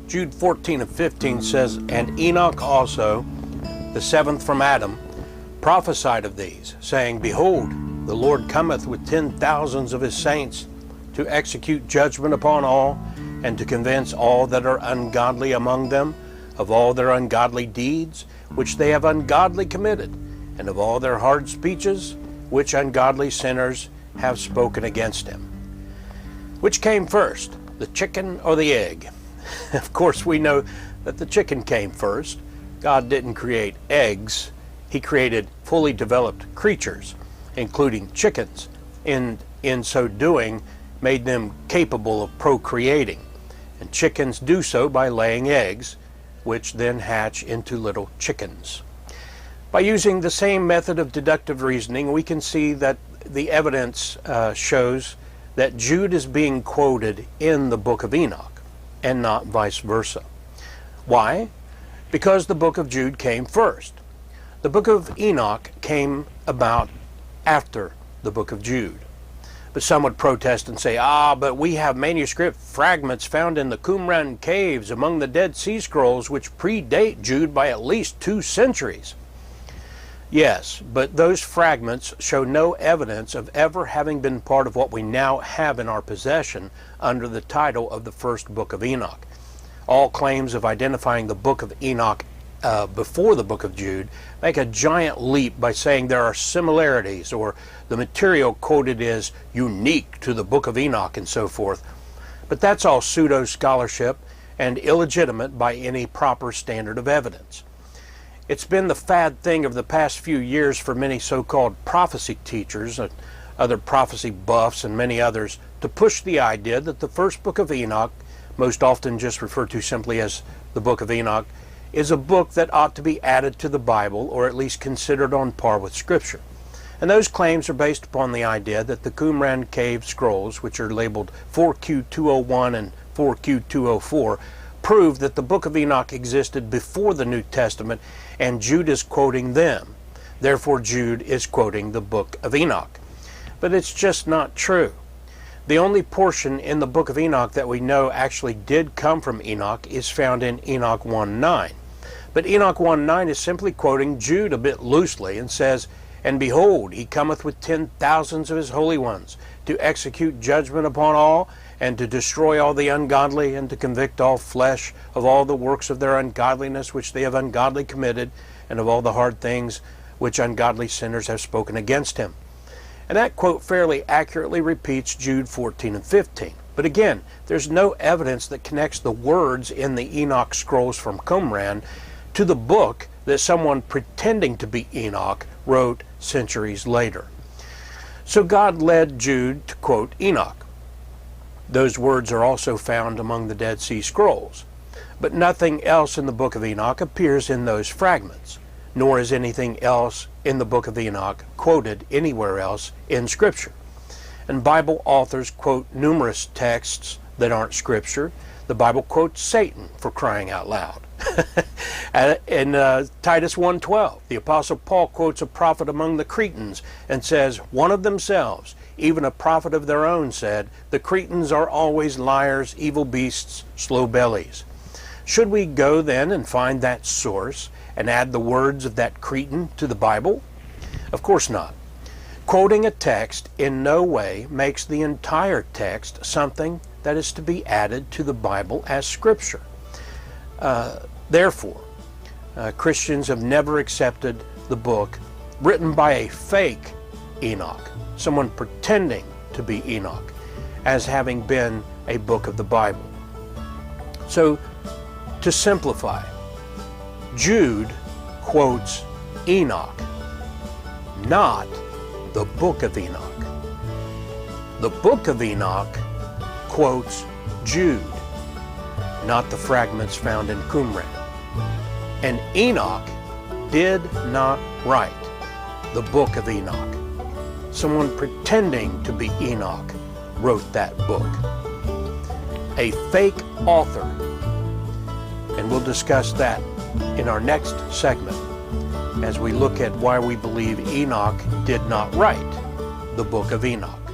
Jude 14 and 15 says, "And Enoch also, the seventh from Adam, prophesied of these, saying, Behold, the Lord cometh with 10,000s of his saints to execute judgment upon all, and to convince all that are ungodly among them of all their ungodly deeds, which they have ungodly committed, and of all their hard speeches, which ungodly sinners have spoken against him." Which came first, the chicken or the egg? Of course, we know that the chicken came first. God didn't create eggs. He created fully developed creatures, including chickens, and in so doing, made them capable of procreating. And chickens do so by laying eggs, which then hatch into little chickens. By using the same method of deductive reasoning, we can see that the evidence shows that Jude is being quoted in the book of Enoch, and not vice versa. Why? Because the book of Jude came first. The book of Enoch came about after the book of Jude. But some would protest and say, but we have manuscript fragments found in the Qumran caves among the Dead Sea Scrolls which predate Jude by at least 2 centuries. Yes, but those fragments show no evidence of ever having been part of what we now have in our possession under the title of the first book of Enoch. All claims of identifying the book of Enoch before the book of Jude make a giant leap by saying there are similarities, or the material quoted is unique to the book of Enoch and so forth. But that's all pseudo-scholarship and illegitimate by any proper standard of evidence. It's been the fad thing of the past few years for many so-called prophecy teachers, other prophecy buffs, and many others to push the idea that the first book of Enoch, most often just referred to simply as the book of Enoch, is a book that ought to be added to the Bible, or at least considered on par with Scripture. And those claims are based upon the idea that the Qumran cave scrolls, which are labeled 4Q201 and 4Q204, prove that the book of Enoch existed before the New Testament, and Jude is quoting them. Therefore, Jude is quoting the book of Enoch. But it's just not true. The only portion in the book of Enoch that we know actually did come from Enoch is found in Enoch 1:9. But Enoch 1:9 is simply quoting Jude a bit loosely and says, "And behold, he cometh with 10,000s of his holy ones, to execute judgment upon all, and to destroy all the ungodly, and to convict all flesh of all the works of their ungodliness which they have ungodly committed, and of all the hard things which ungodly sinners have spoken against him." And that quote fairly accurately repeats Jude 14 and 15. But again, there's no evidence that connects the words in the Enoch scrolls from Qumran to the book that someone pretending to be Enoch wrote centuries later. So God led Jude to quote Enoch. Those words are also found among the Dead Sea Scrolls. But nothing else in the book of Enoch appears in those fragments, nor is anything else in the book of Enoch quoted anywhere else in Scripture. And Bible authors quote numerous texts that aren't Scripture. The Bible quotes Satan, for crying out loud. In Titus 1:12, the Apostle Paul quotes a prophet among the Cretans and says, "One of themselves, even a prophet of their own, said, The Cretans are always liars, evil beasts, slow bellies." Should we go then and find that source and add the words of that Cretan to the Bible? Of course not. Quoting a text in no way makes the entire text something that is to be added to the Bible as Scripture. Therefore, Christians have never accepted the book written by a fake Enoch, someone pretending to be Enoch, as having been a book of the Bible. So, to simplify, Jude quotes Enoch, not the book of Enoch. The book of Enoch quotes Jude, not the fragments found in Qumran. And Enoch did not write the book of Enoch. Someone pretending to be Enoch wrote that book. A fake author. And we'll discuss that in our next segment as we look at why we believe Enoch did not write the book of Enoch.